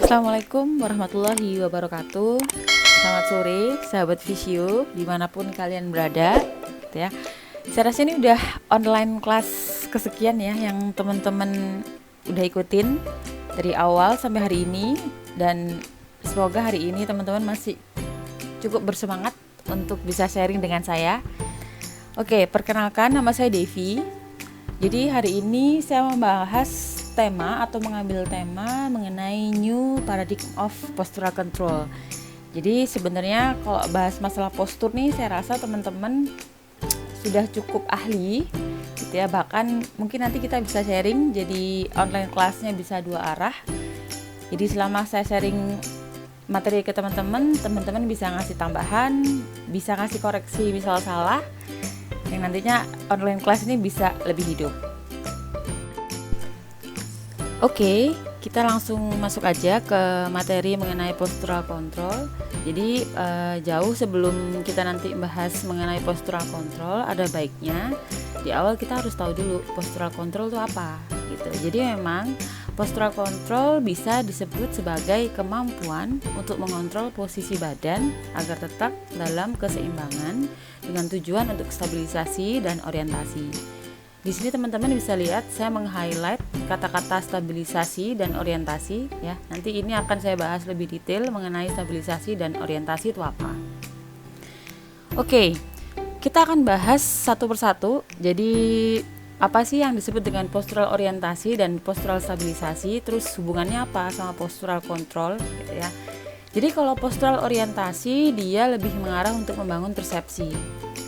Assalamualaikum warahmatullahi wabarakatuh. Selamat sore sahabat Visio dimanapun kalian berada gitu ya. Saya rasa ini udah online kelas kesekian ya yang teman-teman udah ikutin dari awal sampai hari ini, dan semoga hari ini teman-teman masih cukup bersemangat untuk bisa sharing dengan saya. Oke, perkenalkan, nama saya Devi. Jadi hari ini saya membahas tema atau mengambil tema mengenai new paradigm of postural control. Jadi sebenarnya kalau bahas masalah postur nih, saya rasa teman-teman sudah cukup ahli gitu ya. Bahkan mungkin nanti kita bisa sharing, jadi online kelasnya bisa dua arah. Jadi selama saya sharing materi ke teman-teman, teman-teman bisa ngasih tambahan, bisa ngasih koreksi misal salah, yang nantinya online kelas ini bisa lebih hidup. Oke, kita langsung masuk aja ke materi mengenai postural control. Jadi jauh sebelum kita nanti bahas mengenai postural control, ada baiknya di awal kita harus tahu dulu postural control itu apa gitu. Jadi memang postural control bisa disebut sebagai kemampuan untuk mengontrol posisi badan agar tetap dalam keseimbangan dengan tujuan untuk stabilisasi dan orientasi. Di sini teman-teman bisa lihat saya meng-highlight kata-kata stabilisasi dan orientasi ya. Nanti ini akan saya bahas lebih detail mengenai stabilisasi dan orientasi itu apa. Oke, kita akan bahas satu persatu. Jadi apa sih yang disebut dengan postural orientasi dan postural stabilisasi, terus hubungannya apa sama postural control gitu ya. Jadi kalau postural orientasi dia lebih mengarah untuk membangun persepsi.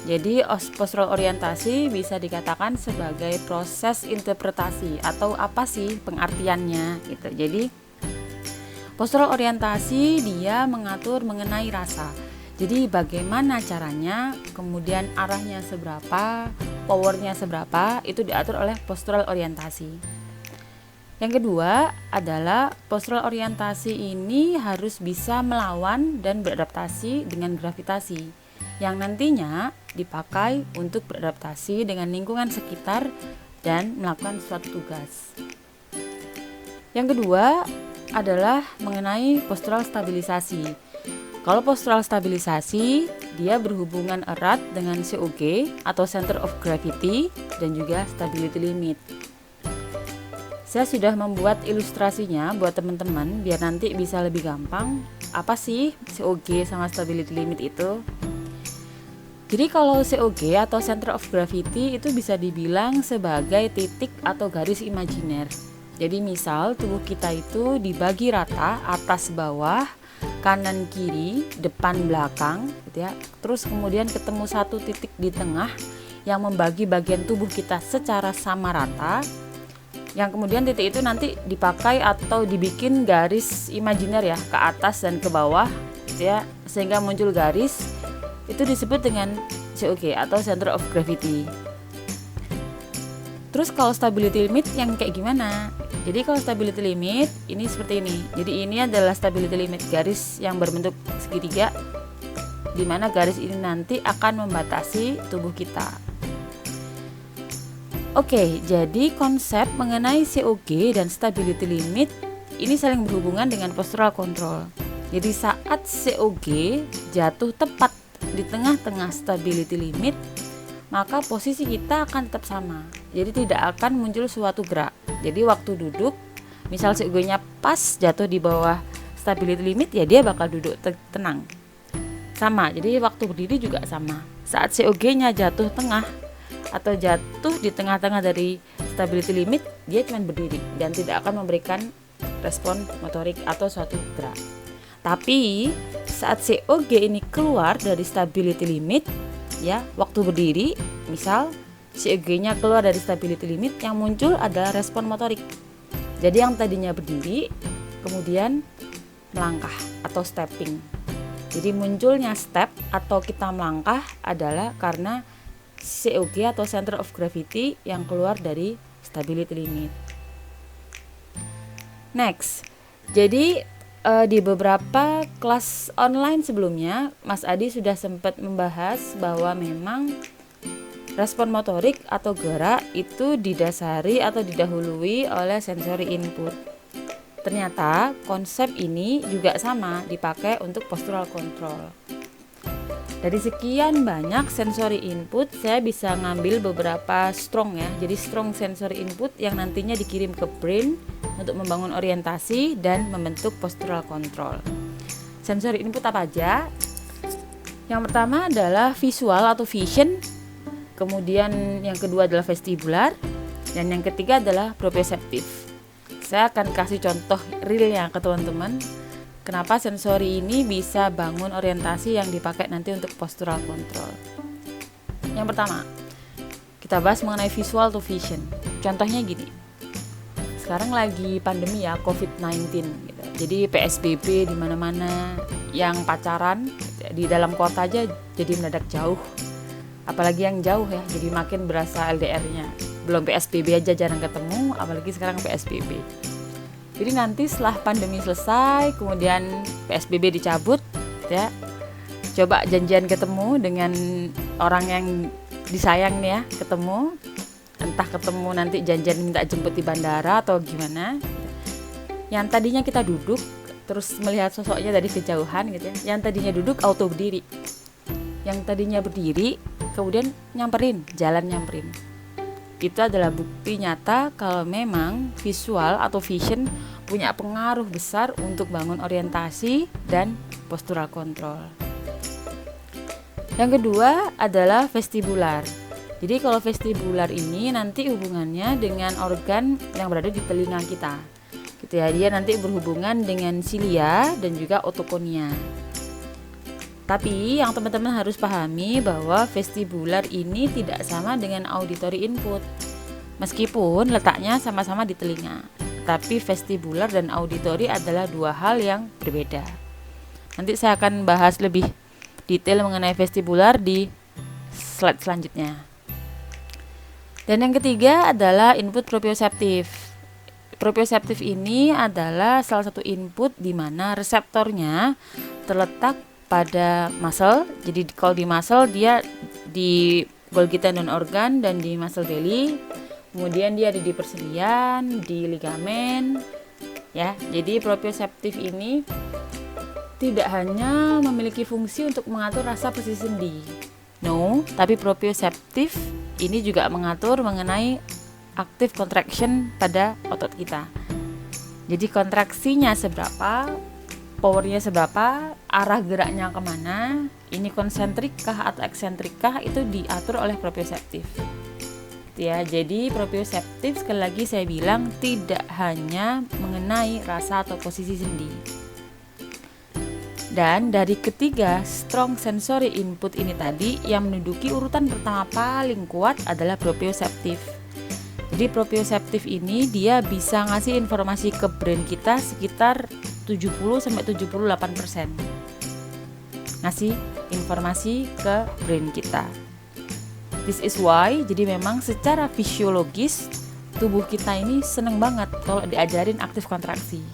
Jadi postural orientasi bisa dikatakan sebagai proses interpretasi atau apa sih pengertiannya gitu. Jadi postural orientasi dia mengatur mengenai rasa. Jadi bagaimana caranya, kemudian arahnya seberapa, powernya seberapa, itu diatur oleh postural orientasi. Yang kedua adalah postural orientasi ini harus bisa melawan dan beradaptasi dengan gravitasi, yang nantinya dipakai untuk beradaptasi dengan lingkungan sekitar dan melakukan suatu tugas. Yang kedua adalah mengenai postural stabilisasi. Kalau postural stabilisasi, dia berhubungan erat dengan COG atau Center of Gravity dan juga Stability Limit. Saya sudah membuat ilustrasinya buat teman-teman biar nanti bisa lebih gampang apa sih COG sama Stability Limit itu. Jadi kalau COG atau Center of Gravity itu bisa dibilang sebagai titik atau garis imajiner. Jadi misal tubuh kita itu dibagi rata atas bawah, kanan kiri, depan belakang gitu ya. Terus kemudian ketemu satu titik di tengah yang membagi bagian tubuh kita secara sama rata. Yang kemudian titik itu nanti dipakai atau dibikin garis imajiner ya, ke atas dan ke bawah gitu ya, sehingga muncul garis. Itu disebut dengan COG atau Center of Gravity. Terus kalau stability limit yang kayak gimana? Jadi kalau stability limit ini seperti ini. Jadi ini adalah stability limit, garis yang berbentuk segitiga, di mana garis ini nanti akan membatasi tubuh kita. Oke, jadi konsep mengenai COG dan stability limit ini saling berhubungan dengan postural control. Jadi saat COG jatuh tepat di tengah-tengah stability limit, maka posisi kita akan tetap sama. Jadi tidak akan muncul suatu gerak. Jadi waktu duduk, misal COG-nya pas jatuh di bawah stability limit, ya dia bakal duduk tenang. Sama, jadi waktu berdiri juga sama. Saat COG-nya jatuh tengah atau jatuh di tengah-tengah dari stability limit, dia cuma berdiri dan tidak akan memberikan respon motorik atau suatu gerak. Tapi saat COG ini keluar dari stability limit ya, waktu berdiri misal COG-nya keluar dari stability limit, yang muncul adalah respon motorik. Jadi yang tadinya berdiri kemudian melangkah atau stepping. Jadi munculnya step atau kita melangkah adalah karena COG atau Center of Gravity yang keluar dari stability limit. Next, jadi di beberapa kelas online sebelumnya, Mas Adi sudah sempat membahas bahwa memang respon motorik atau gerak itu didasari atau didahului oleh sensory input. ternyata konsep ini juga sama dipakai untuk postural control. Dari sekian banyak sensory input, saya bisa ngambil beberapa strong ya. Jadi strong sensory input yang nantinya dikirim ke brain untuk membangun orientasi dan membentuk postural control. Sensory input apa aja? Yang pertama adalah visual atau vision, kemudian yang kedua adalah vestibular, dan yang ketiga adalah proprioceptif. Saya akan kasih contoh realnya ke teman-teman. Kenapa sensori ini bisa bangun orientasi yang dipakai nanti untuk postural control. Yang pertama, kita bahas mengenai visual to vision. Contohnya gini, sekarang lagi pandemi ya, COVID-19 gitu. Jadi PSBB di mana-mana, yang pacaran di dalam kota aja jadi mendadak jauh. Apalagi yang jauh ya, jadi makin berasa LDR-nya. Belum PSBB aja jarang ketemu, apalagi sekarang PSBB. Jadi nanti setelah pandemi selesai, kemudian PSBB dicabut, ya, coba janjian ketemu dengan orang yang disayang nih ya, ketemu, entah ketemu nanti janjian minta jemput di bandara atau gimana. Yang tadinya kita duduk, terus melihat sosoknya dari kejauhan gitu ya. Yang tadinya duduk auto berdiri, yang tadinya berdiri kemudian jalan nyamperin. Itu adalah bukti nyata kalau memang visual atau vision punya pengaruh besar untuk bangun orientasi dan postural control. Yang kedua adalah vestibular. Jadi kalau vestibular ini nanti hubungannya dengan organ yang berada di telinga kita. Gitu ya, dia nanti berhubungan dengan silia dan juga otokonia. Tapi yang teman-teman harus pahami bahwa vestibular ini tidak sama dengan auditory input. Meskipun letaknya sama-sama di telinga, tapi vestibular dan auditory adalah dua hal yang berbeda. Nanti saya akan bahas lebih detail mengenai vestibular di slide selanjutnya. Dan yang ketiga adalah input proprioceptif. Proprioceptif ini adalah salah satu input di mana reseptornya terletak pada muscle. Jadi kalau di muscle dia di Golgi tendon organ dan di muscle belly. Kemudian dia ada di perselian, di ligamen. Ya, jadi proprioceptif ini tidak hanya memiliki fungsi untuk mengatur rasa posisi sendi. No, tapi proprioceptif ini juga mengatur mengenai active contraction pada otot kita. Jadi kontraksinya seberapa, powernya seberapa, arah geraknya kemana, ini konsentrik kah atau eksentrik kah, itu diatur oleh proprioceptif. Ya, jadi proprioceptif sekali lagi saya bilang tidak hanya mengenai rasa atau posisi sendi. Dan dari ketiga strong sensory input ini tadi, yang menduduki urutan pertama paling kuat adalah proprioceptif. Jadi proprioceptif ini dia bisa ngasih informasi ke brain kita sekitar 70-78%. Ngasih informasi ke brain kita. This is why, jadi memang secara fisiologis tubuh kita ini seneng banget kalau diajarin aktif kontraksi.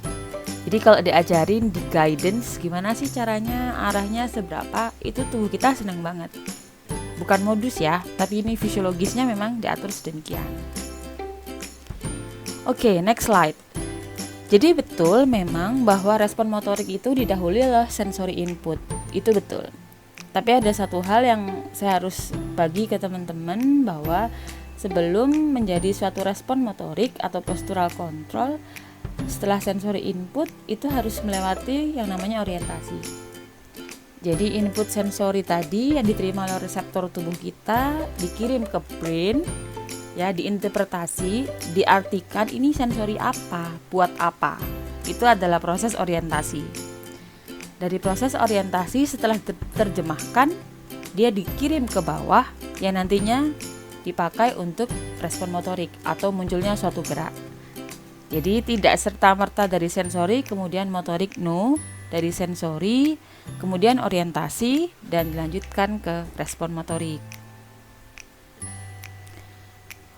Jadi kalau diajarin di guidance gimana sih caranya, arahnya seberapa, itu tubuh kita seneng banget. Bukan modus ya, tapi ini fisiologisnya memang diatur sedemikian. Oke, next slide. Jadi betul memang bahwa respon motorik itu didahului oleh sensory input. Itu betul. Tapi ada satu hal yang saya harus bagi ke teman-teman, bahwa sebelum menjadi suatu respon motorik atau postural control, setelah sensory input itu harus melewati yang namanya orientasi. Jadi input sensori tadi yang diterima oleh reseptor tubuh kita dikirim ke brain, ya, diinterpretasi, diartikan ini sensori apa, buat apa. Itu adalah proses orientasi. Dari proses orientasi setelah terjemahkan, dia dikirim ke bawah yang nantinya dipakai untuk respon motorik atau munculnya suatu gerak. Jadi tidak serta-merta dari sensori kemudian motorik, no, dari sensori kemudian orientasi dan dilanjutkan ke respon motorik.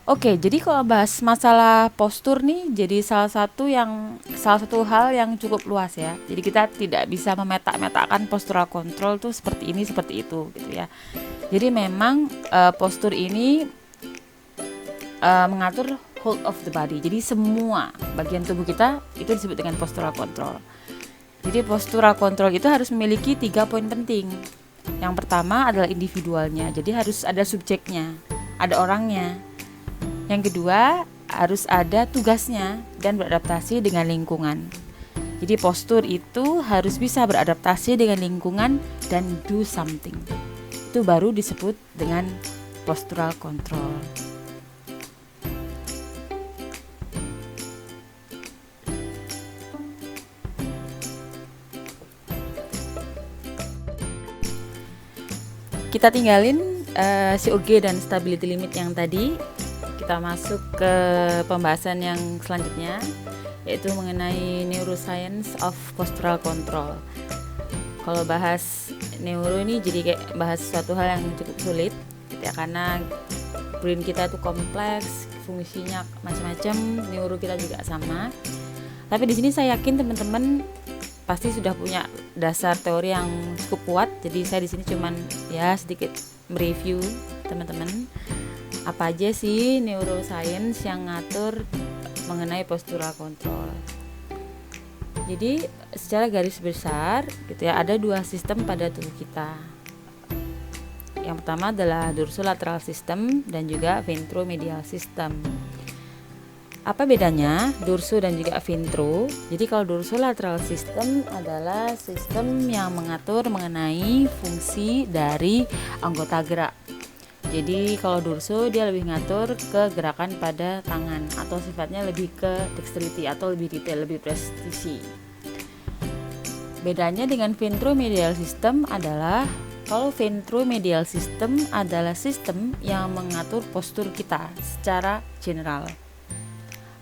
Oke, jadi kalau bahas masalah postur nih, jadi salah satu hal yang cukup luas ya. Jadi kita tidak bisa memetak-metakkan postural control tuh seperti ini, seperti itu, gitu ya. Jadi memang postur ini mengatur whole of the body. Jadi semua bagian tubuh kita itu disebut dengan postural control. Jadi postural control itu harus memiliki 3 poin penting. Yang pertama adalah individualnya, jadi harus ada subjeknya, ada orangnya. Yang kedua harus ada tugasnya dan beradaptasi dengan lingkungan. Jadi postur itu harus bisa beradaptasi dengan lingkungan dan do something. Itu baru disebut dengan postural control. Kita tinggalin COG dan stability limit yang tadi. Kita masuk ke pembahasan yang selanjutnya, yaitu mengenai neuroscience of postural control. Kalau bahas neuro ini jadi kayak bahas suatu hal yang cukup sulit gitu ya, karena brain kita itu kompleks, fungsinya macam-macam, neuro kita juga sama. Tapi di sini saya yakin teman-teman pasti sudah punya dasar teori yang cukup kuat. Jadi saya di sini cuman ya sedikit mereview teman-teman apa aja sih neuroscience yang ngatur mengenai postural control. Jadi secara garis besar gitu ya, ada 2 sistem pada tubuh kita. Yang pertama adalah dorsolateral system dan juga ventromedial system. Apa bedanya dorso dan juga ventro? Jadi kalau dorsolateral system adalah sistem yang mengatur mengenai fungsi dari anggota gerak. Jadi kalau dorso dia lebih ngatur ke gerakan pada tangan atau sifatnya lebih ke dexterity atau lebih detail, lebih presisi. Bedanya dengan ventromedial system adalah kalau ventromedial system adalah sistem yang mengatur postur kita secara general.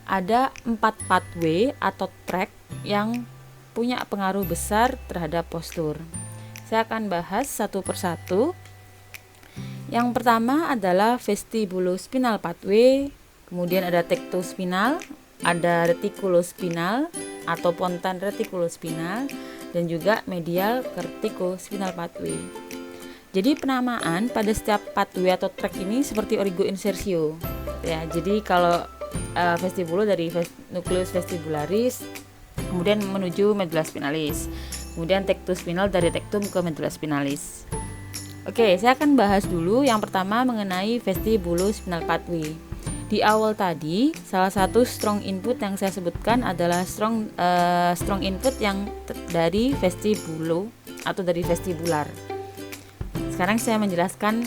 Ada 4 pathway atau track yang punya pengaruh besar terhadap postur. Saya akan bahas satu persatu. Yang pertama adalah vestibulospinal pathway, kemudian ada tectospinal, ada reticulospinal atau pontan retikulospinal, dan juga medial verticospinal pathway. Jadi penamaan pada setiap pathway atau track ini seperti origo insertio. Ya, jadi kalau vestibulo dari nucleus vestibularis kemudian menuju medulla spinalis, kemudian tectospinal dari tectum ke medulla spinalis. Oke, saya akan bahas dulu yang pertama mengenai vestibulospinal pathway. Di awal tadi, salah satu strong input yang saya sebutkan adalah strong input yang dari vestibulo atau dari vestibular. Sekarang saya menjelaskan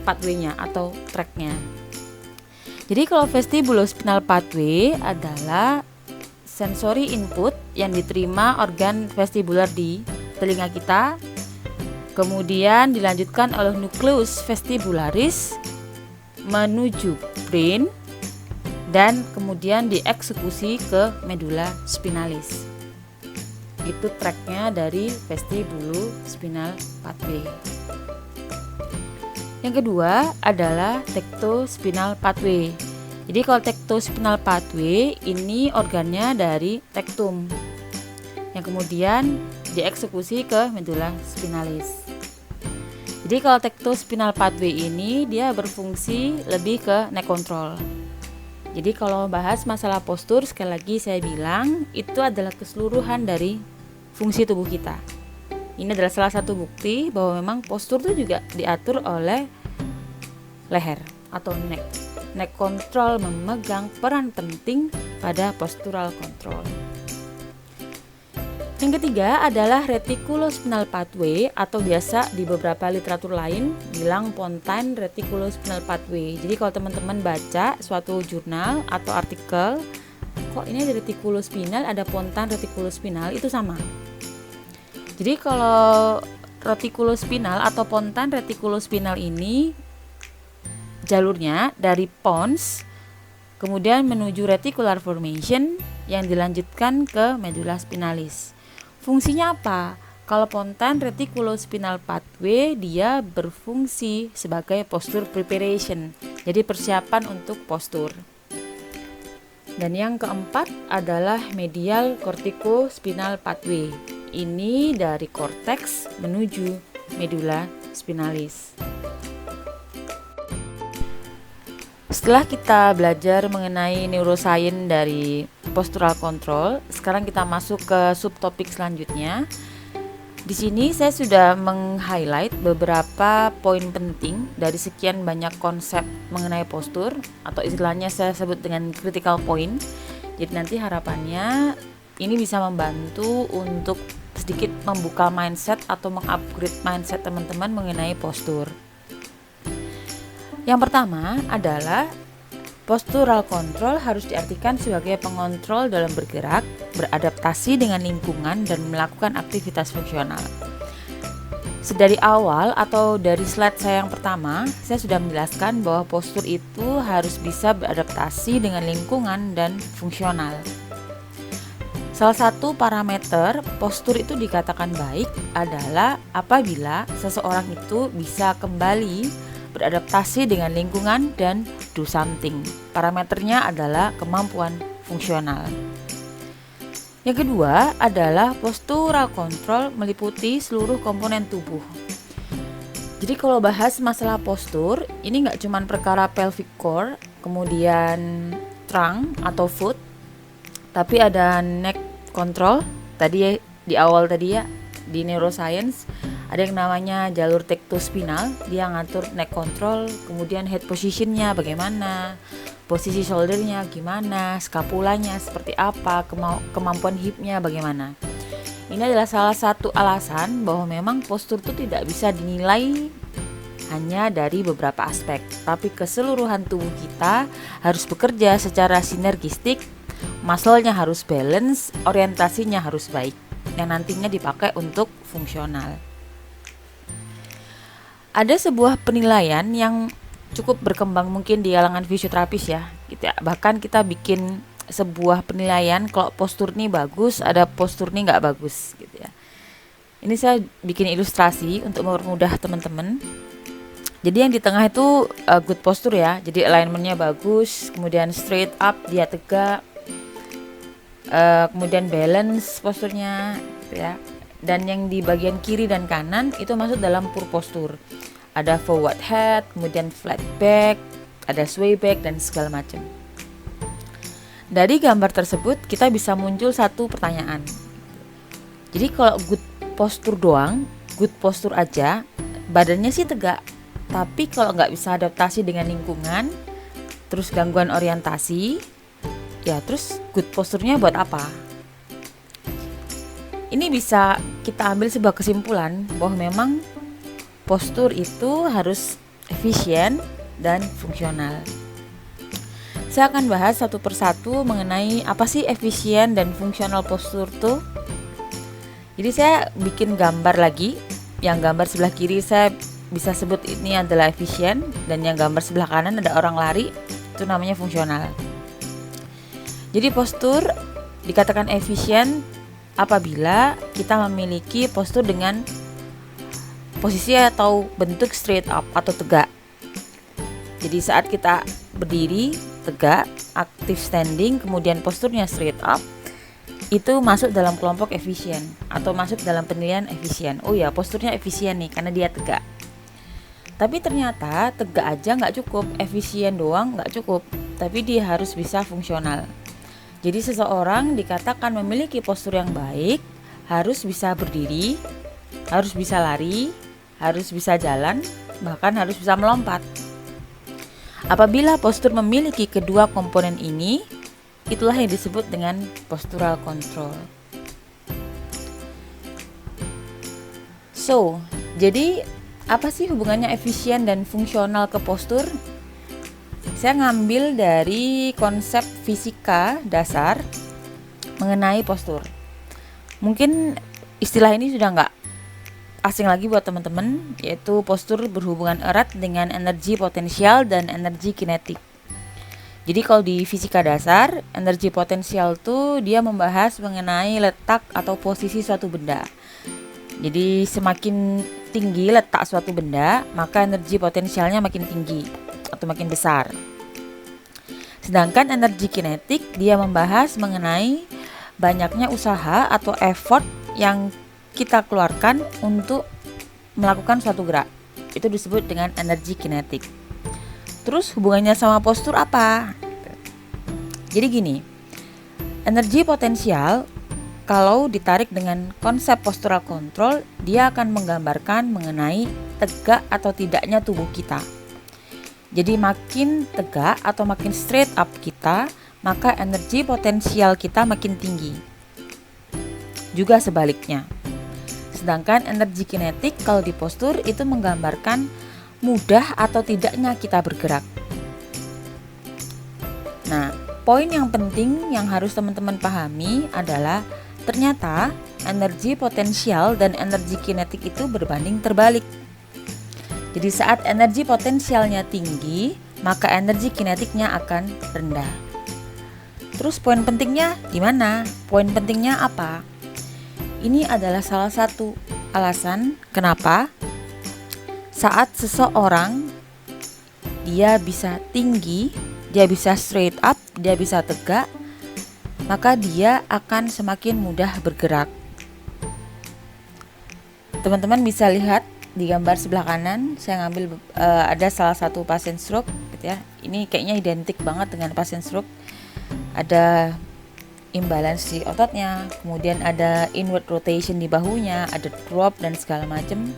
pathway-nya atau track-nya. Jadi kalau vestibulospinal pathway adalah sensory input yang diterima organ vestibular di telinga kita, kemudian dilanjutkan oleh nucleus vestibularis menuju brain dan kemudian dieksekusi ke medulla spinalis. Itu tracknya dari vestibulospinal pathway. Yang kedua adalah tectospinal pathway. Jadi kalau tectospinal pathway ini organnya dari tectum yang kemudian dieksekusi ke medulla spinalis. Jadi kalau tectospinal pathway ini dia berfungsi lebih ke neck control. Jadi kalau bahas masalah postur, sekali lagi saya bilang itu adalah keseluruhan dari fungsi tubuh kita. Ini adalah salah satu bukti bahwa memang postur itu juga diatur oleh leher atau neck. Neck control memegang peran penting pada postural control. Yang ketiga adalah reticulospinal pathway atau biasa di beberapa literatur lain bilang pontine reticulospinal pathway. Jadi kalau teman-teman baca suatu jurnal atau artikel, kok ini ada reticulospinal, ada pontine reticulospinal, itu sama. Jadi kalau reticulospinal atau pontine reticulospinal ini jalurnya dari pons kemudian menuju reticular formation yang dilanjutkan ke medulla spinalis. Fungsinya apa? Kalau pontine reticulospinal pathway dia berfungsi sebagai posture preparation, jadi persiapan untuk postur. Dan yang keempat adalah medial corticospinal pathway. Ini dari cortex menuju medulla spinalis. Setelah kita belajar mengenai neuroscience dari postural control, sekarang kita masuk ke subtopik selanjutnya. Di sini saya sudah meng-highlight beberapa poin penting dari sekian banyak konsep mengenai postur, atau istilahnya saya sebut dengan critical point. Jadi nanti harapannya ini bisa membantu untuk sedikit membuka mindset atau mengupgrade mindset teman-teman mengenai postur. Yang pertama adalah postural control harus diartikan sebagai pengontrol dalam bergerak, beradaptasi dengan lingkungan, dan melakukan aktivitas fungsional. Sedari awal atau dari slide saya yang pertama, saya sudah menjelaskan bahwa postur itu harus bisa beradaptasi dengan lingkungan dan fungsional. Salah satu parameter postur itu dikatakan baik adalah apabila seseorang itu bisa kembali beradaptasi dengan lingkungan dan do something. Parameternya adalah kemampuan fungsional. Yang kedua adalah postural control meliputi seluruh komponen tubuh. Jadi kalau bahas masalah postur, ini nggak cuma perkara pelvic core, kemudian trunk atau foot, tapi ada neck control. Tadi di awal tadi ya, di neuroscience ada yang namanya jalur tektospinal, dia ngatur neck control, kemudian head positionnya bagaimana, posisi shouldernya gimana, scapulanya seperti apa, kemampuan hipnya bagaimana. Ini adalah salah satu alasan bahwa memang postur itu tidak bisa dinilai hanya dari beberapa aspek, tapi keseluruhan tubuh kita harus bekerja secara sinergistik, muscle-nya harus balance, orientasinya harus baik, yang nantinya dipakai untuk fungsional. Ada sebuah penilaian yang cukup berkembang mungkin di kalangan fisioterapis ya, gitu ya. Bahkan kita bikin sebuah penilaian kalau postur nih bagus, ada postur nih nggak bagus, gitu ya. Ini saya bikin ilustrasi untuk mempermudah teman-teman. Jadi yang di tengah itu good postur ya, jadi alignmentnya bagus, kemudian straight up, dia tegak, kemudian balance posturnya, gitu ya. Dan yang di bagian kiri dan kanan itu masuk dalam poor postur. Ada forward head, kemudian flat back, ada sway back, dan segala macam. Dari gambar tersebut kita bisa muncul satu pertanyaan. Jadi kalau good postur doang, good postur aja, badannya sih tegak. Tapi kalau nggak bisa adaptasi dengan lingkungan, terus gangguan orientasi, ya terus good posturnya buat apa? Ini bisa kita ambil sebuah kesimpulan bahwa memang postur itu harus efisien dan fungsional. Saya akan bahas satu persatu mengenai apa sih efisien dan fungsional postur tuh. Jadi saya bikin gambar lagi. Yang gambar sebelah kiri saya bisa sebut ini adalah efisien, dan yang gambar sebelah kanan ada orang lari, itu namanya fungsional. Jadi postur dikatakan efisien apabila kita memiliki postur dengan posisi atau bentuk straight up atau tegak. Jadi saat kita berdiri tegak, active standing, kemudian posturnya straight up, itu masuk dalam kelompok efisien atau masuk dalam penilaian efisien. Oh ya, posturnya efisien nih karena dia tegak. Tapi ternyata tegak aja nggak cukup, efisien doang nggak cukup, tapi dia harus bisa fungsional. Jadi seseorang dikatakan memiliki postur yang baik, harus bisa berdiri, harus bisa lari, harus bisa jalan, bahkan harus bisa melompat. Apabila postur memiliki kedua komponen ini, itulah yang disebut dengan postural control. So, jadi apa sih hubungannya efisien dan fungsional ke postur? Saya ngambil dari konsep fisika dasar mengenai postur. Mungkin istilah ini sudah nggak asing lagi buat teman-teman, yaitu postur berhubungan erat dengan energi potensial dan energi kinetik. Jadi kalau di fisika dasar, energi potensial tuh dia membahas mengenai letak atau posisi suatu benda. Jadi semakin tinggi letak suatu benda, maka energi potensialnya makin tinggi atau makin besar. Sedangkan energi kinetik dia membahas mengenai banyaknya usaha atau effort yang kita keluarkan untuk melakukan suatu gerak. Itu disebut dengan energi kinetik. Terus hubungannya sama postur apa? Jadi gini, energi potensial kalau ditarik dengan konsep postural control, dia akan menggambarkan mengenai tegak atau tidaknya tubuh kita. Jadi makin tegak atau makin straight up kita, maka energi potensial kita makin tinggi. Juga sebaliknya. Sedangkan energi kinetik kalau di postur itu menggambarkan mudah atau tidaknya kita bergerak. Nah, poin yang penting yang harus teman-teman pahami adalah ternyata energi potensial dan energi kinetik itu berbanding terbalik. Jadi saat energi potensialnya tinggi, maka energi kinetiknya akan rendah. Terus poin pentingnya di mana? Poin pentingnya apa? Ini adalah salah satu alasan kenapa saat seseorang dia bisa tinggi, dia bisa straight up, dia bisa tegak, maka dia akan semakin mudah bergerak. Teman-teman bisa lihat di gambar sebelah kanan, saya ngambil ada salah satu pasien stroke gitu ya. Ini kayaknya identik banget dengan pasien stroke. Ada imbalance di ototnya, kemudian ada inward rotation di bahunya, ada drop dan segala macam.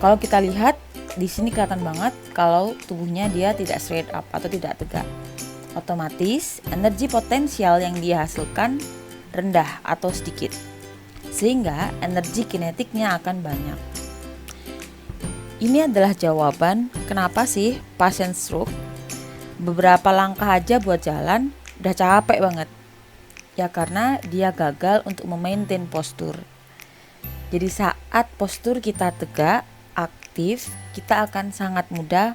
Kalau kita lihat di sini kelihatan banget kalau tubuhnya dia tidak straight up atau tidak tegak. Otomatis energi potensial yang dia hasilkan rendah atau sedikit, sehingga energi kinetiknya akan banyak. Ini adalah jawaban kenapa sih pasien stroke beberapa langkah aja buat jalan udah capek banget. Ya karena dia gagal untuk memaintain postur. Jadi saat postur kita tegak, aktif, kita akan sangat mudah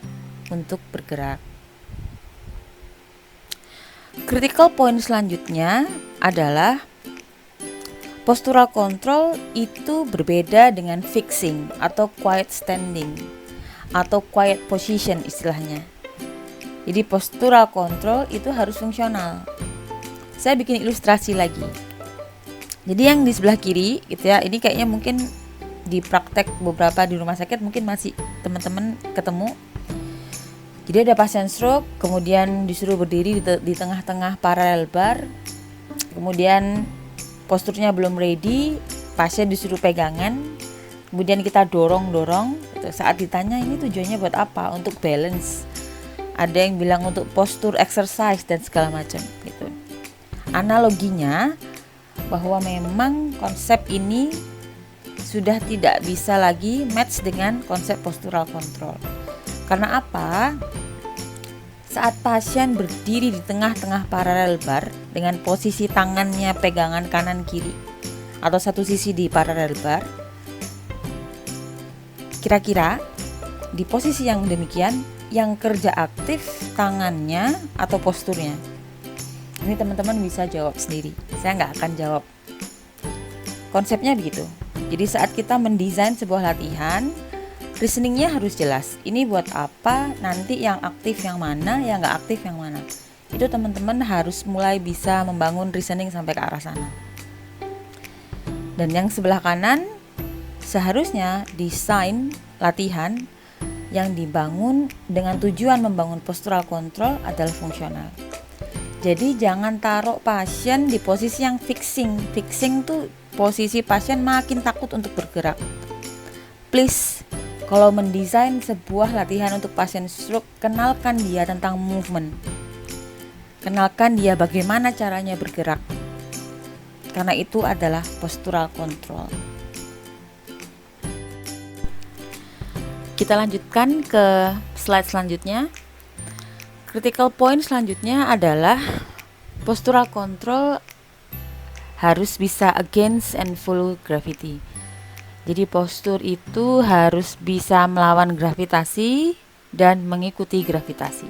untuk bergerak. Critical point selanjutnya adalah postural control itu berbeda dengan fixing atau quiet standing atau quiet position istilahnya. Jadi postural control itu harus fungsional. Saya bikin ilustrasi lagi. Jadi yang di sebelah kiri gitu ya, ini kayaknya mungkin di praktek beberapa di rumah sakit mungkin masih teman-teman ketemu. Jadi ada pasien stroke, kemudian disuruh berdiri di tengah-tengah paralel bar, kemudian posturnya belum ready, pasien disuruh pegangan, kemudian kita dorong-dorong. Saat ditanya ini tujuannya buat apa? Untuk balance. Ada yang bilang untuk postur exercise dan segala macam gitu. Analoginya bahwa memang konsep ini sudah tidak bisa lagi match dengan konsep postural control. Karena apa? Saat pasien berdiri di tengah-tengah paralel bar dengan posisi tangannya pegangan kanan kiri atau satu sisi di paralel bar, kira-kira di posisi yang demikian yang kerja aktif tangannya atau posturnya? Ini teman-teman bisa jawab sendiri, saya nggak akan jawab. Konsepnya begitu. Jadi saat kita mendesain sebuah latihan, reasoningnya harus jelas. Ini buat apa, nanti yang aktif yang mana, yang nggak aktif yang mana. Itu teman-teman harus mulai bisa membangun reasoning sampai ke arah sana. Dan yang sebelah kanan, seharusnya desain latihan yang dibangun dengan tujuan membangun postural control adalah fungsional. Jadi jangan taruh pasien di posisi yang fixing. Fixing tuh posisi pasien makin takut untuk bergerak. Please, kalau mendesain sebuah latihan untuk pasien stroke, kenalkan dia tentang movement. Kenalkan dia bagaimana caranya bergerak. Karena itu adalah postural control. Kita lanjutkan ke slide selanjutnya. Critical point selanjutnya adalah postural control harus bisa against and follow gravity. Jadi postur itu harus bisa melawan gravitasi dan mengikuti gravitasi.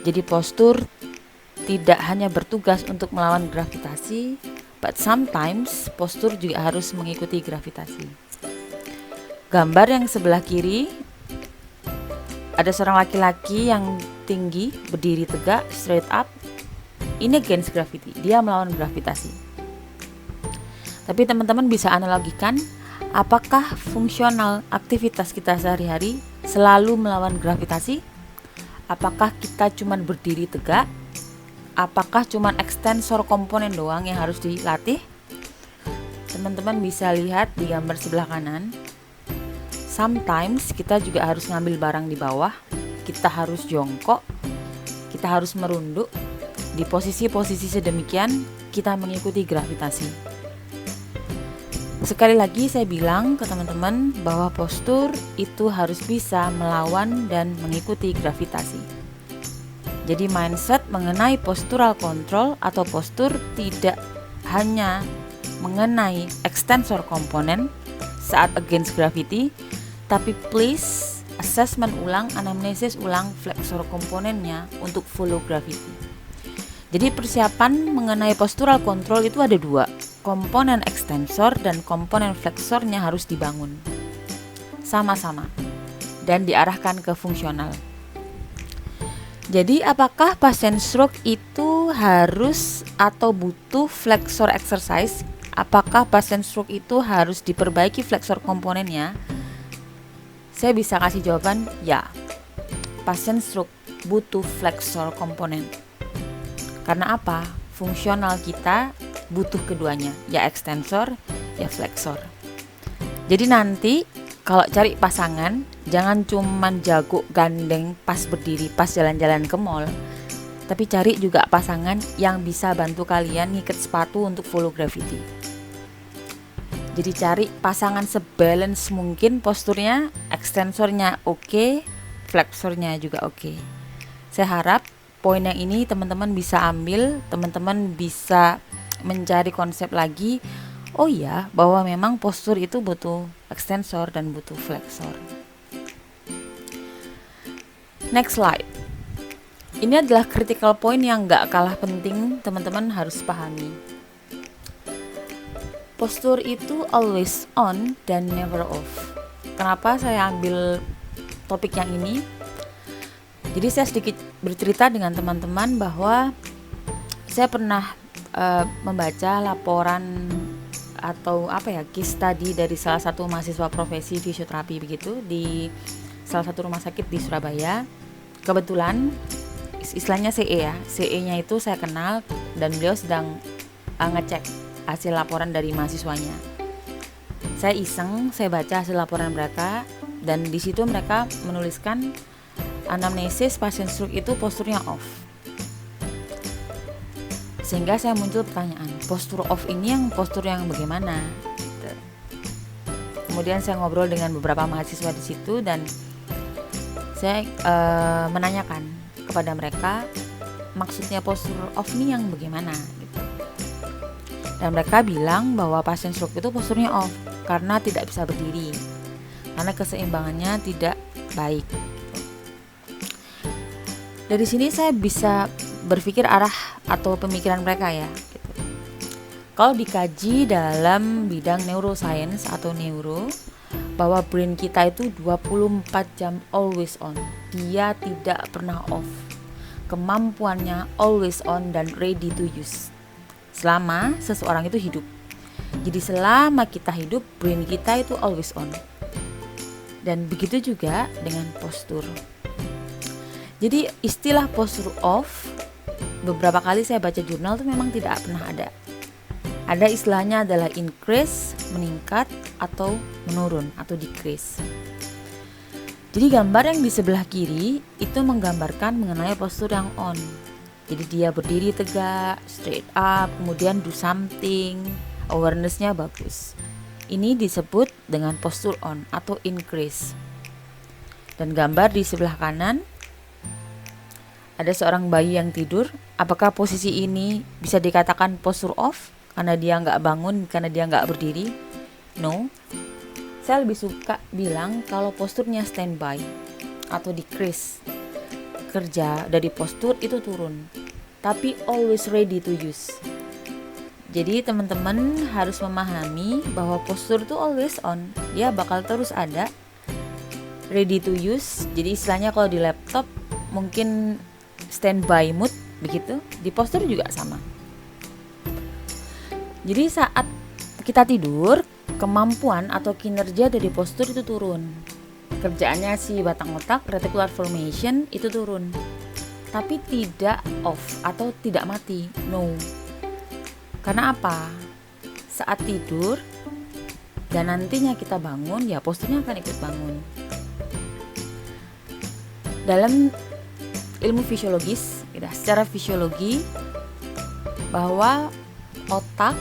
Jadi postur tidak hanya bertugas untuk melawan gravitasi, but sometimes postur juga harus mengikuti gravitasi. Gambar yang sebelah kiri, ada seorang laki-laki yang tinggi, berdiri tegak, straight up. Ini against gravity, dia melawan gravitasi. Tapi teman-teman bisa analogikan, Apakah fungsional aktivitas kita sehari-hari selalu melawan gravitasi? Apakah kita cuma berdiri tegak? Apakah cuma ekstensor komponen doang yang harus dilatih? Teman-teman bisa lihat di gambar sebelah kanan. Sometimes kita juga harus ngambil barang di bawah, kita harus jongkok, kita harus merunduk. Di posisi-posisi sedemikian, kita mengikuti gravitasi. Sekali lagi saya bilang ke teman-teman bahwa postur itu harus bisa melawan dan mengikuti gravitasi. Jadi mindset mengenai postural control atau postur tidak hanya mengenai extensor komponen saat against gravity, tapi please assessment ulang, anamnesis ulang flexor komponennya untuk follow gravity. Jadi persiapan mengenai postural control itu ada dua, komponen ekstensor dan komponen fleksornya harus dibangun sama-sama dan diarahkan ke fungsional. Jadi apakah pasien stroke itu harus atau butuh flexor exercise? Apakah pasien stroke itu harus diperbaiki flexor komponennya? Saya bisa kasih jawaban ya. Pasien stroke butuh flexor komponen. Karena apa? Fungsional kita butuh keduanya, ya ekstensor, ya flexor. Jadi nanti kalau cari pasangan, jangan cuman jago gandeng pas berdiri, pas jalan-jalan ke mall, tapi cari juga pasangan yang bisa bantu kalian ngikat sepatu untuk follow gravity. Jadi cari pasangan sebalance mungkin posturnya, ekstensornya oke, fleksornya juga oke. Saya harap poin yang ini teman-teman bisa ambil, teman-teman bisa mencari konsep lagi. Oh iya, bahwa memang postur itu butuh ekstensor dan butuh flexor. Next slide. Ini adalah critical point yang gak kalah penting teman-teman harus pahami. Postur itu always on dan never off. Kenapa saya ambil topik yang ini? Jadi saya sedikit bercerita dengan teman-teman bahwa saya pernah membaca laporan atau case study dari salah satu mahasiswa profesi fisioterapi begitu di salah satu rumah sakit di Surabaya. Kebetulan istilahnya CE ya, CE-nya itu saya kenal dan beliau sedang ngecek hasil laporan dari mahasiswanya. Saya iseng, saya baca hasil laporan mereka dan di situ mereka menuliskan anamnesis pasien stroke itu posturnya off. Sehingga saya muncul pertanyaan, postur off ini yang postur yang bagaimana? Gitu. Kemudian saya ngobrol dengan beberapa mahasiswa di situ dan saya menanyakan kepada mereka maksudnya postur off ini yang bagaimana? Gitu. Dan mereka bilang bahwa pasien stroke itu posturnya off karena tidak bisa berdiri, karena keseimbangannya tidak baik. Dari sini saya bisa berpikir arah atau pemikiran mereka ya gitu. Kalau dikaji dalam bidang neuroscience atau neuro, bahwa brain kita itu 24 jam always on, dia tidak pernah off, kemampuannya always on dan ready to use selama seseorang itu hidup. Jadi selama kita hidup, brain kita itu always on. Dan begitu juga dengan postur. Jadi istilah postur off, beberapa kali saya baca jurnal itu memang tidak pernah ada. Ada istilahnya adalah increase, meningkat, atau menurun, atau decrease. Jadi gambar yang di sebelah kiri itu menggambarkan mengenai postur yang on. Jadi dia berdiri tegak, straight up, kemudian do something, awareness-nya bagus. Ini disebut dengan postur on atau increase. Dan gambar di sebelah kanan, ada seorang bayi yang tidur. Apakah posisi ini bisa dikatakan postur off karena dia nggak bangun, karena dia nggak berdiri? No. Saya lebih suka bilang kalau posturnya standby atau decrease. Kerja dari postur itu turun, tapi always ready to use. Jadi teman-teman harus memahami bahwa postur itu always on. Dia bakal terus ada, ready to use. Jadi istilahnya kalau di laptop mungkin standby mode begitu, di postur juga sama. Jadi saat kita tidur, kemampuan atau kinerja dari postur itu turun. Kerjaannya si batang otak, reticular formation itu turun. Tapi tidak off atau tidak mati, no. Karena apa? Saat tidur dan nantinya kita bangun, ya posturnya akan ikut bangun. Dalam ilmu fisiologis, secara fisiologi, bahwa otak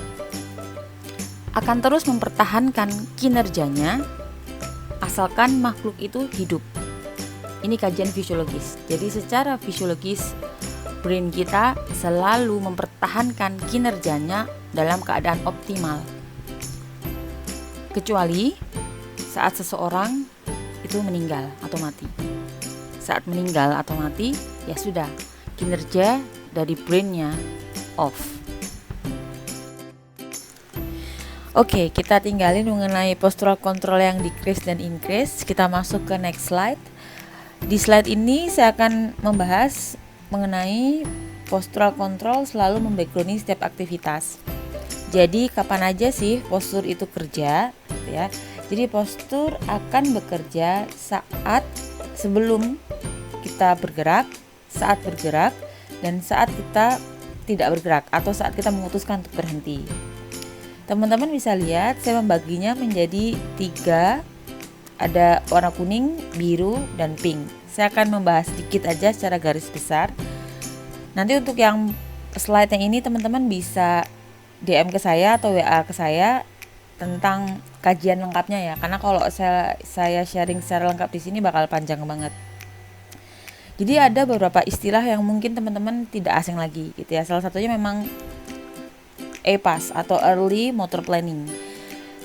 akan terus mempertahankan kinerjanya asalkan makhluk itu hidup. Ini kajian fisiologis. Jadi secara fisiologis, brain kita selalu mempertahankan kinerjanya dalam keadaan optimal. Kecuali saat seseorang itu meninggal atau mati. Saat meninggal atau mati, ya sudah, kinerja dari brainnya off. Oke, kita tinggalin mengenai postural control yang decrease dan increase. Kita masuk ke next slide. Di slide ini saya akan membahas mengenai postural control selalu membackgrounding setiap aktivitas. Jadi kapan aja sih postur itu kerja, ya. Jadi postur akan bekerja saat sebelum kita bergerak, saat bergerak, dan saat kita tidak bergerak atau saat kita memutuskan untuk berhenti. Teman-teman bisa lihat saya membaginya menjadi 3, ada warna kuning, biru, dan pink. Saya akan membahas sedikit aja secara garis besar. Nanti untuk yang slide yang ini teman-teman bisa DM ke saya atau WA ke saya tentang kajian lengkapnya ya. Karena kalau saya sharing secara lengkap di sini bakal panjang banget. Jadi ada beberapa istilah yang mungkin teman-teman tidak asing lagi gitu ya. Salah satunya memang EPAS atau Early Motor Planning.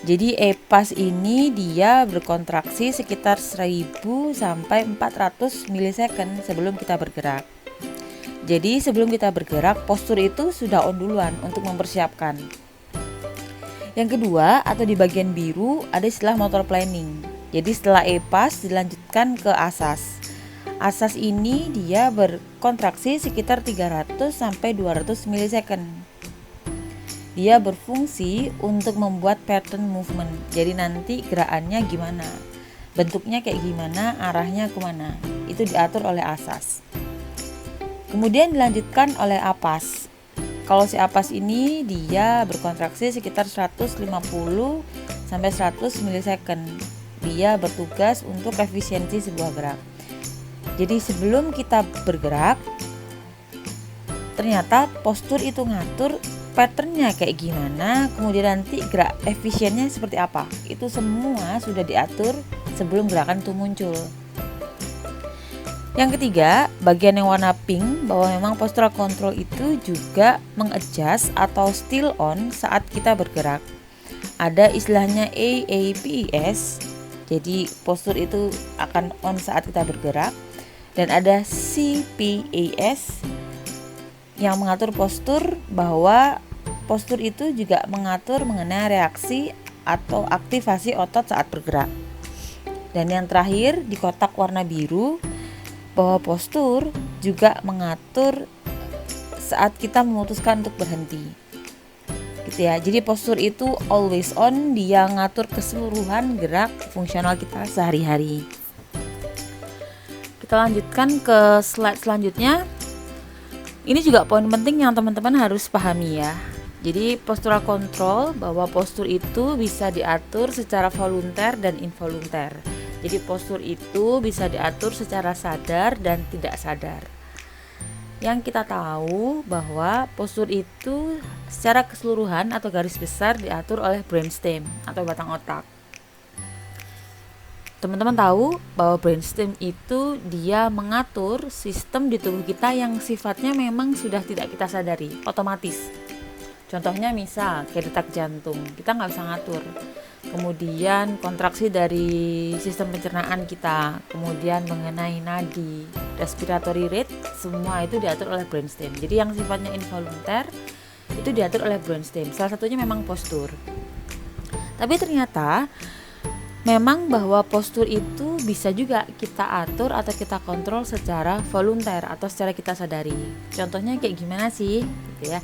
Jadi EPAS ini dia berkontraksi sekitar 1000 sampai 400 milisecond sebelum kita bergerak. Jadi sebelum kita bergerak, postur itu sudah on duluan untuk mempersiapkan. Yang kedua atau di bagian biru ada istilah motor planning. Jadi setelah EPAS dilanjutkan ke ASAS. ASAS ini dia berkontraksi sekitar 300 sampai 200 milisecond. Dia berfungsi untuk membuat pattern movement. Jadi nanti gerakannya gimana, bentuknya kayak gimana, arahnya kemana. Itu diatur oleh ASAS. Kemudian dilanjutkan oleh APAS. Kalau si APAS ini dia berkontraksi sekitar 150 sampai 100 milisecond. Dia bertugas untuk efisiensi sebuah gerak. Jadi sebelum kita bergerak, ternyata postur itu ngatur patternnya kayak gimana, kemudian nanti gerak efisiennya seperti apa. Itu semua sudah diatur sebelum gerakan itu muncul. Yang ketiga, bagian yang warna pink, bahwa memang postural control itu juga mengadjust atau still on saat kita bergerak. Ada istilahnya AAPES, jadi postur itu akan on saat kita bergerak. Dan ada CPAS yang mengatur postur, bahwa postur itu juga mengatur mengenai reaksi atau aktivasi otot saat bergerak. Dan yang terakhir di kotak warna biru, bahwa postur juga mengatur saat kita memutuskan untuk berhenti. Gitu ya. Jadi postur itu always on, dia ngatur keseluruhan gerak fungsional kita sehari-hari. Kita lanjutkan ke slide selanjutnya. Ini juga poin penting yang teman-teman harus pahami ya. Jadi postural control, bahwa postur itu bisa diatur secara volunter dan involunter. Jadi postur itu bisa diatur secara sadar dan tidak sadar. Yang kita tahu bahwa postur itu secara keseluruhan atau garis besar diatur oleh brainstem atau batang otak. Teman-teman tahu bahwa brainstem itu dia mengatur sistem di tubuh kita yang sifatnya memang sudah tidak kita sadari, otomatis. Contohnya misal kayak detak jantung, kita nggak bisa ngatur. Kemudian kontraksi dari sistem pencernaan kita, kemudian mengenai nadi, respiratory rate, semua itu diatur oleh brainstem. Jadi yang sifatnya involunter itu diatur oleh brainstem. Salah satunya memang postur. Tapi ternyata memang bahwa postur itu bisa juga kita atur atau kita kontrol secara volunter atau secara kita sadari. Contohnya kayak gimana sih? Gitu ya.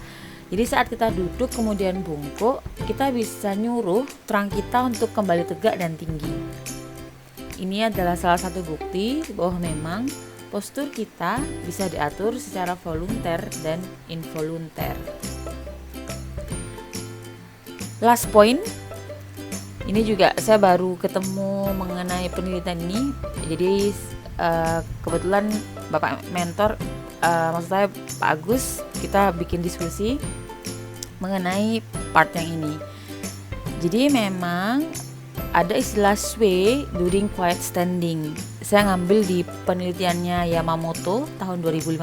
Jadi saat kita duduk kemudian bungkuk, kita bisa nyuruh tulang kita untuk kembali tegak dan tinggi. Ini adalah salah satu bukti bahwa memang postur kita bisa diatur secara volunter dan involunter. Last point, ini juga saya baru ketemu mengenai penelitian ini. Jadi kebetulan Bapak mentor, maksud saya Pak Agus, kita bikin diskusi mengenai part yang ini. Jadi memang ada istilah sway during quiet standing. Saya ngambil di penelitiannya Yamamoto tahun 2015.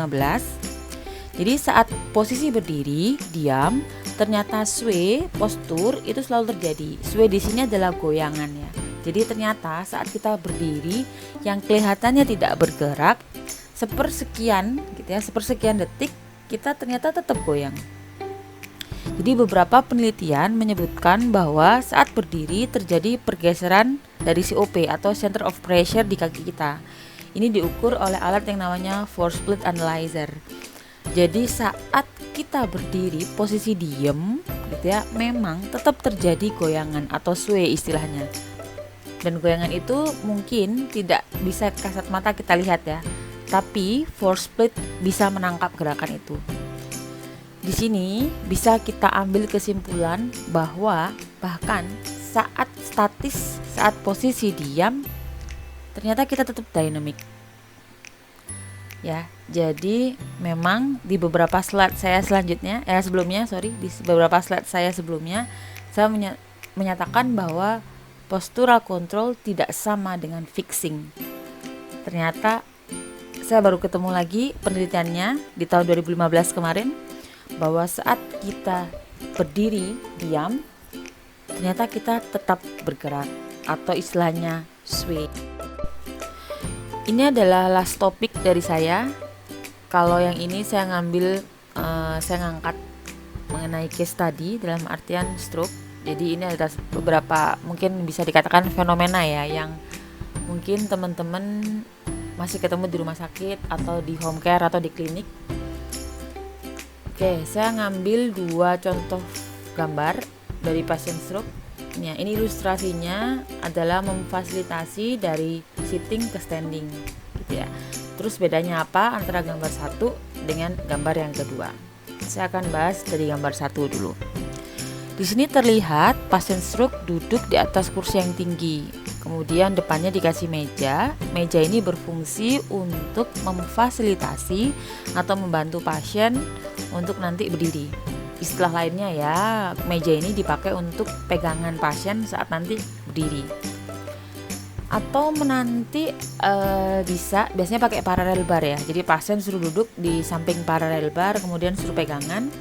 Jadi saat posisi berdiri, diam, ternyata sway postur itu selalu terjadi. Sway di sini adalah goyangan ya. Jadi ternyata saat kita berdiri yang kelihatannya tidak bergerak, sepersekian detik kita ternyata tetap goyang. Jadi beberapa penelitian menyebutkan bahwa saat berdiri terjadi pergeseran dari COP atau Center of Pressure di kaki kita. Ini diukur oleh alat yang namanya Force Plate Analyzer. Jadi saat kita berdiri posisi diem gitu ya, memang tetap terjadi goyangan atau sway istilahnya. Dan goyangan itu mungkin tidak bisa kasat mata kita lihat ya, tapi force plate bisa menangkap gerakan itu. Di sini bisa kita ambil kesimpulan bahwa bahkan saat statis, saat posisi diam, ternyata kita tetap dynamic. Ya, jadi memang di beberapa slide saya selanjutnya, di beberapa slide saya sebelumnya, saya menyatakan bahwa postural control tidak sama dengan fixing. Ternyata saya baru ketemu lagi penelitiannya di tahun 2015 kemarin, bahwa saat kita berdiri diam, ternyata kita tetap bergerak atau istilahnya sway. Ini adalah last topik dari saya. Kalau yang ini saya ngangkat mengenai case study dalam artian stroke. Jadi ini ada beberapa mungkin bisa dikatakan fenomena ya, yang mungkin teman-teman masih ketemu di rumah sakit atau di home care atau di klinik. Oke, saya ngambil 2 contoh gambar dari pasien stroke. Ya, ini ilustrasinya adalah memfasilitasi dari sitting ke standing gitu ya. Terus bedanya apa antara gambar 1 dengan gambar yang kedua? Saya akan bahas dari gambar 1 dulu. Di sini terlihat pasien stroke duduk di atas kursi yang tinggi. Kemudian depannya dikasih meja. Meja ini berfungsi untuk memfasilitasi atau membantu pasien untuk nanti berdiri. Istilah lainnya ya, meja ini dipakai untuk pegangan pasien saat nanti berdiri. Atau menanti biasanya pakai parallel bar ya. Jadi pasien suruh duduk di samping parallel bar, kemudian suruh pegangan,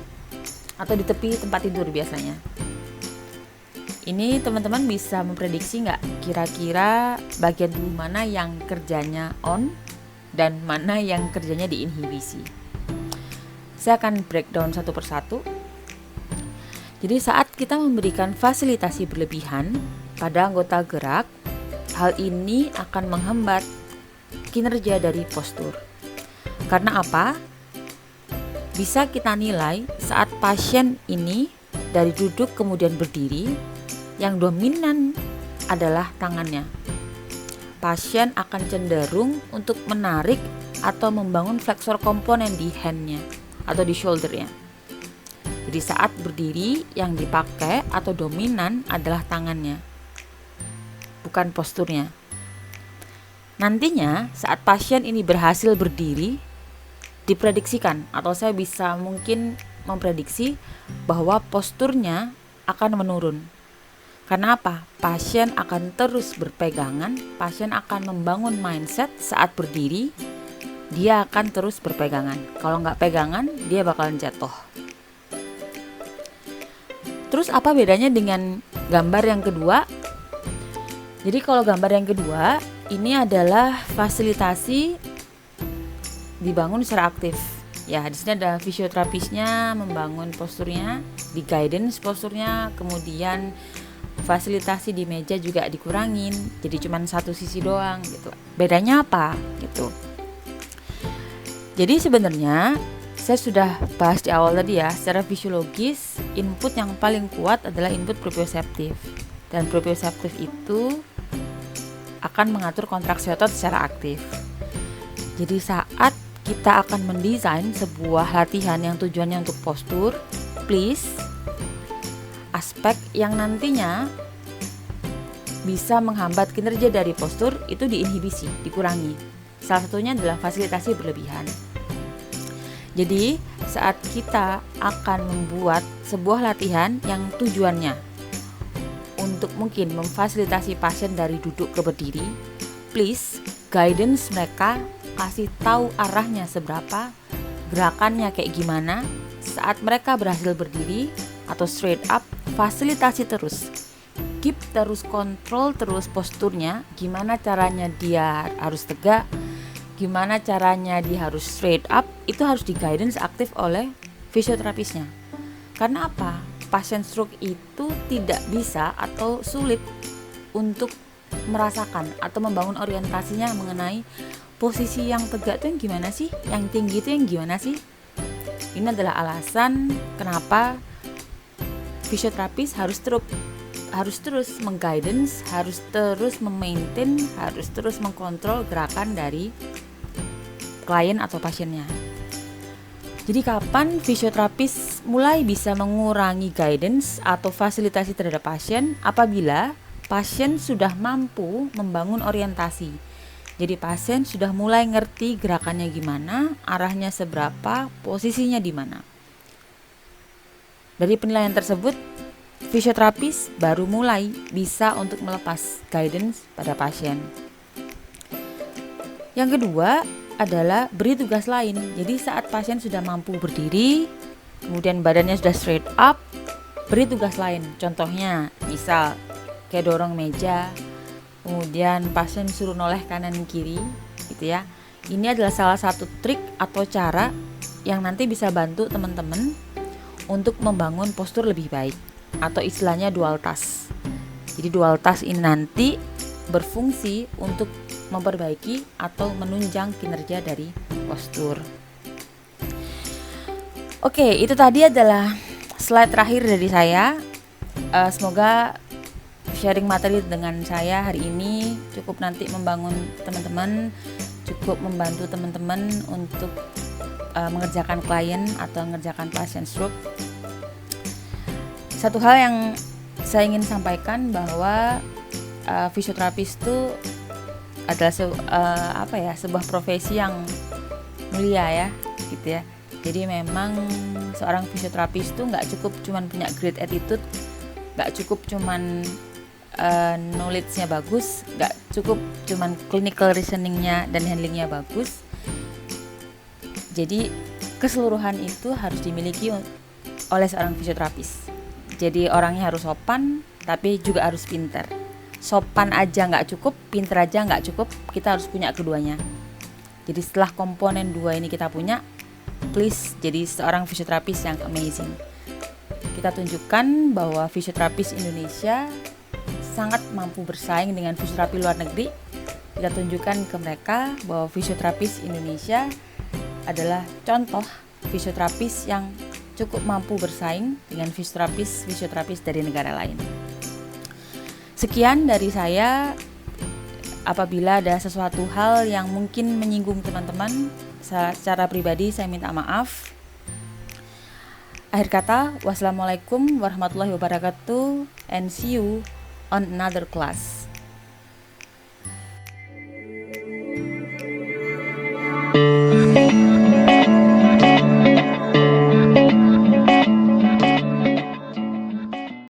atau di tepi tempat tidur biasanya. Ini teman-teman bisa memprediksi nggak kira-kira bagian tubuh mana yang kerjanya on dan mana yang kerjanya diinhibisi. Saya akan breakdown satu persatu. Jadi saat kita memberikan fasilitasi berlebihan pada anggota gerak, hal ini akan menghambat kinerja dari postur. Karena apa? Bisa kita nilai saat pasien ini dari duduk kemudian berdiri, yang dominan adalah tangannya. Pasien akan cenderung untuk menarik atau membangun flexor komponen di handnya atau di shouldernya. Jadi saat berdiri yang dipakai atau dominan adalah tangannya, bukan posturnya. Nantinya saat pasien ini berhasil berdiri, diprediksikan atau saya bisa mungkin memprediksi bahwa posturnya akan menurun. Karena apa? Pasien akan terus berpegangan, pasien akan membangun mindset saat berdiri, dia akan terus berpegangan. Kalau nggak pegangan, dia bakalan jatuh. Terus apa bedanya dengan gambar yang kedua? Jadi kalau gambar yang kedua, ini adalah fasilitasi dibangun secara aktif. Ya, di sini ada fisioterapisnya membangun posturnya, di guidance posturnya, kemudian fasilitasi di meja juga dikurangin, jadi cuma satu sisi doang gitu. Bedanya apa gitu? Jadi sebenarnya saya sudah bahas di awal tadi ya, secara fisiologis input yang paling kuat adalah input proprioseptif, dan proprioseptif itu akan mengatur kontraksi otot secara aktif. Jadi saat kita akan mendesain sebuah latihan yang tujuannya untuk postur, please, aspek yang nantinya bisa menghambat kinerja dari postur itu diinhibisi, dikurangi. Salah satunya adalah fasilitasi berlebihan. Jadi saat kita akan membuat sebuah latihan yang tujuannya untuk mungkin memfasilitasi pasien dari duduk ke berdiri, please guidance mereka, kasih tahu arahnya seberapa, gerakannya kayak gimana. Saat mereka berhasil berdiri atau straight up, fasilitasi terus, keep terus, kontrol terus posturnya, gimana caranya dia harus tegak, gimana caranya dia harus straight up, itu harus di guidance aktif oleh fisioterapisnya. Karena apa? Pasien stroke itu tidak bisa atau sulit untuk merasakan atau membangun orientasinya mengenai posisi yang tegak itu yang gimana sih, yang tinggi itu yang gimana sih. Ini adalah alasan kenapa fisioterapis harus terus mengguidance, harus terus memaintain, harus terus mengkontrol gerakan dari klien atau pasiennya. Jadi kapan fisioterapis mulai bisa mengurangi guidance atau fasilitasi terhadap pasien? Apabila pasien sudah mampu membangun orientasi. Jadi pasien sudah mulai ngerti gerakannya gimana, arahnya seberapa, posisinya di mana. Dari penilaian tersebut, fisioterapis baru mulai bisa untuk melepas guidance pada pasien. Yang kedua adalah beri tugas lain. Jadi saat pasien sudah mampu berdiri, kemudian badannya sudah straight up, beri tugas lain. Contohnya, misal kayak dorong meja, kemudian pasien suruh noleh kanan kiri, gitu ya. Ini adalah salah satu trik atau cara yang nanti bisa bantu teman-teman untuk membangun postur lebih baik, atau istilahnya dual task. Jadi dual task ini nanti berfungsi untuk memperbaiki atau menunjang kinerja dari postur. Oke, itu tadi adalah slide terakhir dari saya. Semoga sharing materi dengan saya hari ini cukup nanti membangun teman-teman, cukup membantu teman-teman untuk mengerjakan klien atau mengerjakan pasien stroke. Satu hal yang saya ingin sampaikan bahwa fisioterapis itu adalah sebuah profesi yang mulia ya, gitu ya. Jadi memang seorang fisioterapis itu nggak cukup cuman punya great attitude, nggak cukup cuman knowledge-nya bagus, nggak cukup cuman clinical reasoningnya dan handlingnya bagus. Jadi keseluruhan itu harus dimiliki oleh seorang fisioterapis. Jadi orangnya harus sopan, tapi juga harus pintar. Sopan aja nggak cukup, pintar aja nggak cukup, kita harus punya keduanya. Jadi setelah komponen dua ini kita punya, please jadi seorang fisioterapis yang amazing. Kita tunjukkan bahwa fisioterapis Indonesia sangat mampu bersaing dengan fisioterapi luar negeri. Kita tunjukkan ke mereka bahwa fisioterapis Indonesia adalah contoh fisioterapis yang cukup mampu bersaing dengan fisioterapis dari negara lain. Sekian dari saya. Apabila ada sesuatu hal yang mungkin menyinggung teman-teman secara pribadi, saya minta maaf. Akhir kata, wassalamualaikum warahmatullahi wabarakatuh, and see you on another class.